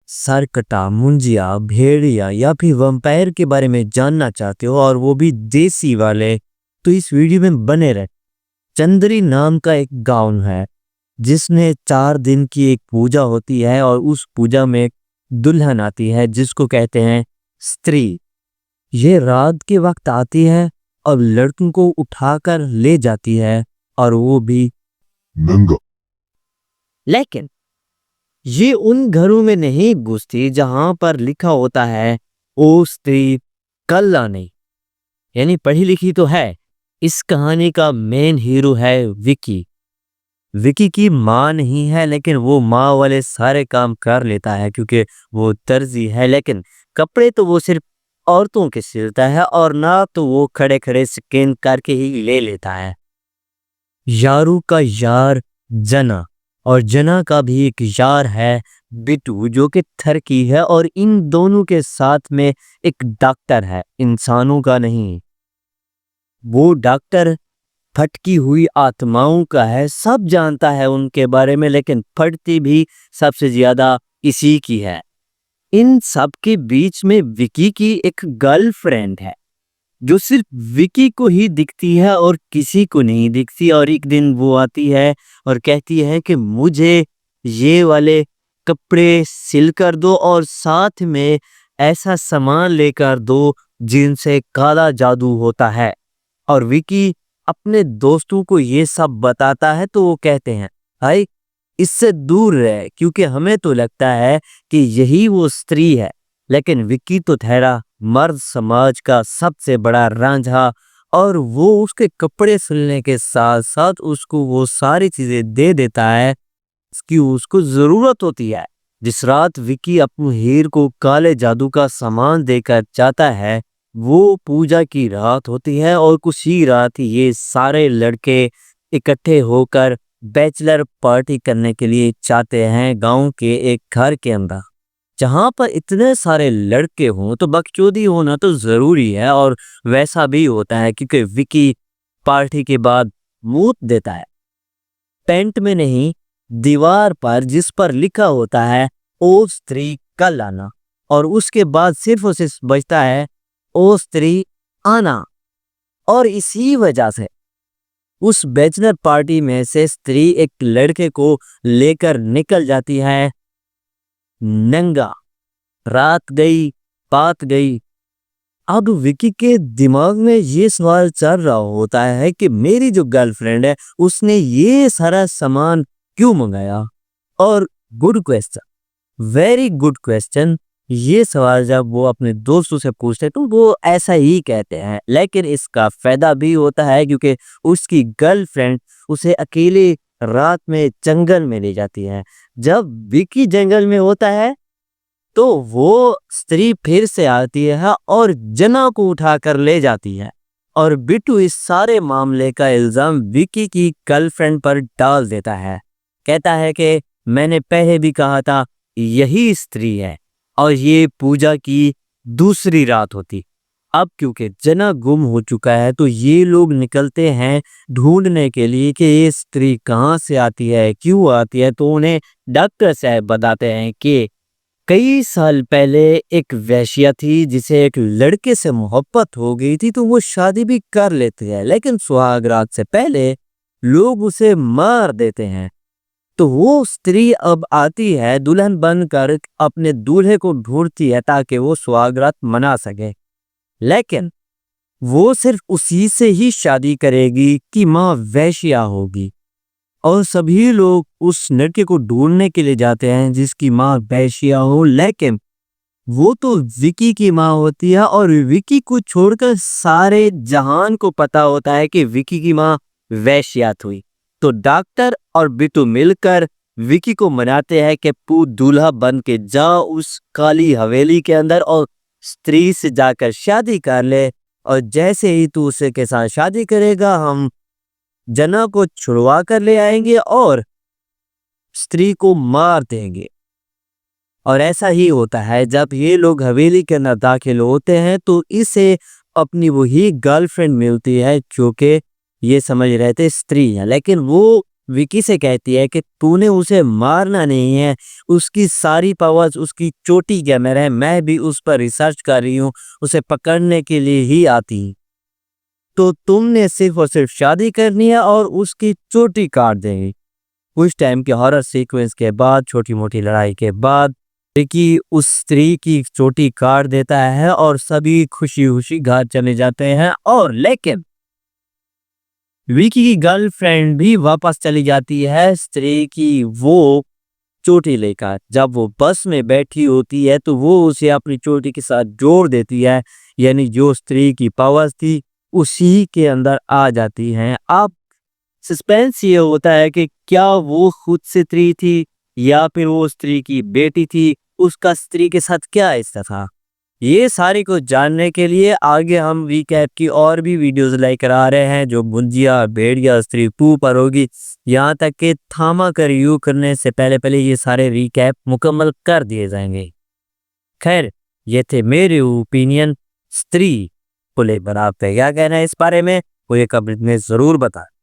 सरकटा, मुंजिया, भेड़िया या फिर वैम्पायर के बारे में जानना चाहते हो और वो भी देसी वाले, तो इस वीडियो में बने रहे। चंद्री नाम का एक गांव है जिसमें 4 दिन की एक पूजा होती है और उस पूजा में एक दुल्हन आती है जिसको कहते हैं स्त्री। ये रात के वक्त आती है और लड़कों को उठाकर ले जाती है और वो भी नंगा। लेकिन ये उन घरों में नहीं घुसती जहां पर लिखा होता है ओ स्त्री कल्ला नहीं, यानी पढ़ी लिखी तो है। इस कहानी का मेन हीरो है विकी। विकी की माँ नहीं है लेकिन वो माँ वाले सारे काम कर लेता है क्योंकि वो दर्जी है, लेकिन कपड़े तो वो सिर्फ औरतों के सिलता है और ना तो वो खड़े खड़े स्किन करके ही ले लेता है। यारू का यार जना और जना का भी एक यार है बिट्टू जो कि थरकी है, और इन दोनों के साथ में एक डॉक्टर है, इंसानों का नहीं। वो डॉक्टर फटकी हुई आत्माओं का है, सब जानता है उनके बारे में, लेकिन फटती भी सबसे ज्यादा इसी की है। इन सब के बीच में विकी की एक गर्लफ्रेंड है जो सिर्फ विकी को ही दिखती है और किसी को नहीं दिखती। और एक दिन वो आती है और कहती है कि मुझे ये वाले कपड़े सिल कर दो और साथ में ऐसा सामान लेकर दो जिनसे काला जादू होता है। और विकी अपने दोस्तों को ये सब बताता है तो वो कहते हैं भाई इससे दूर रहे, क्योंकि हमें तो लगता है कि यही वो स्त्री है। लेकिन विक्की तो ठहरा मर्द समाज का सबसे बड़ा रांझा, और वो उसके कपड़े सिलने के साथ साथ उसको वो सारी चीजें दे देता है जिसकी उसको जरूरत होती है। जिस रात विक्की अपने हीर को काले जादू का सामान देकर जाता है वो पूजा की रात होती है, और कुछ ही रात ये सारे लड़के इकट्ठे होकर बैचलर पार्टी करने के लिए चाहते हैं गांव के एक घर के अंदर। जहां पर इतने सारे लड़के हों तो बकचोदी होना तो जरूरी है, और वैसा भी होता है क्योंकि विकी पार्टी के बाद मूत देता है पेंट में नहीं, दीवार पर जिस पर लिखा होता है ओ स्त्री कल आना, और उसके बाद सिर्फ उसे बचता है ओ स्त्री आना। और इसी वजह से उस बैचलर पार्टी में से स्त्री एक लड़के को लेकर निकल जाती है नंगा। रात गई बात गई। अब विकी के दिमाग में ये सवाल चल रहा होता है कि मेरी जो गर्लफ्रेंड है उसने ये सारा सामान क्यों मंगाया। और good question, very good question. ये सवाल जब वो अपने दोस्तों से पूछते तो वो ऐसा ही कहते हैं, लेकिन इसका फायदा भी होता है क्योंकि उसकी गर्लफ्रेंड उसे अकेले रात में जंगल में ले जाती है। जब विकी जंगल में होता है तो वो स्त्री फिर से आती है और जना को उठाकर ले जाती है, और बिट्टू इस सारे मामले का इल्जाम विकी की गर्लफ्रेंड पर डाल देता है। कहता है कि मैंने पहले भी कहा था यही स्त्री है, और ये पूजा की दूसरी रात होती। अब क्योंकि जना गुम हो चुका है तो ये लोग निकलते हैं ढूंढने के लिए कि ये स्त्री कहाँ से आती है, क्यों आती है। तो उन्हें डॉक्टर साहब बताते हैं कि कई साल पहले एक वेश्या थी जिसे एक लड़के से मोहब्बत हो गई थी, तो वो शादी भी कर लेती है, लेकिन सुहाग रात से पहले लोग उसे मार देते हैं। तो वो स्त्री अब आती है दुल्हन बनकर अपने दूल्हे को ढूंढती है ताकि वो सुहाग रात मना सके, लेकिन वो सिर्फ उसी से ही शादी करेगी कि माँ वैश्या होगी। और सभी लोग उस लड़के को ढूंढने के लिए जाते हैं जिसकी माँ वैश्या हो, लेकिन वो तो विकी की माँ होती है, और विकी को छोड़कर सारे जहान को पता होता है कि विकी की माँ वैश्या हुई। तो डॉक्टर और बिट्टू मिलकर विकी को मनाते हैं कि तू दूल्हा बन के जा उस काली हवेली के अंदर और स्त्री से जाकर शादी कर ले, और जैसे ही तू उसे के साथ शादी करेगा हम जना को छुड़वा कर ले आएंगे और स्त्री को मार देंगे। और ऐसा ही होता है। जब ये लोग हवेली के अंदर दाखिल होते हैं तो इसे अपनी वही गर्लफ्रेंड मिलती है जो कि ये समझ रहे थे स्त्री है, लेकिन वो विकी से कहती है कि तूने उसे मारना नहीं है, उसकी सारी पावर्स उसकी चोटी के अंदर है, मैं भी उस पर रिसर्च कर रही हूँ, उसे पकड़ने के लिए ही आती हूँ। तो तुमने सिर्फ और सिर्फ शादी करनी है और उसकी चोटी काट देंगी। कुछ टाइम के हॉरर सीक्वेंस के बाद, छोटी मोटी लड़ाई के बाद, विकी उस स्त्री की चोटी काट देता है और सभी खुशी खुशी घर चले जाते हैं। और लेकिन विकी की गर्लफ्रेंड भी वापस चली जाती है स्त्री की वो चोटी लेकर। जब वो बस में बैठी होती है तो वो उसे अपनी चोटी के साथ जोड़ देती है, यानी जो स्त्री की पावर्स थी उसी के अंदर आ जाती हैं। अब सस्पेंस ये होता है कि क्या वो खुद स्त्री थी या फिर वो स्त्री की बेटी थी, उसका स्त्री के साथ क्या हिस्सा था। ये सारी को जानने के लिए आगे हम रीकैप की और भी वीडियोस लेकर आ रहे हैं जो भुंजिया भेड़िया स्त्री 2 पर होगी। यहाँ तक कि थामा का रिव्यू करने से पहले पहले ये सारे रीकैप मुकम्मल कर दिए जाएंगे। खैर, ये थे मेरे ओपिनियन स्त्री को लेकर। आपका क्या कहना है इस बारे में, वो ये कमेंट में जरूर बताएं।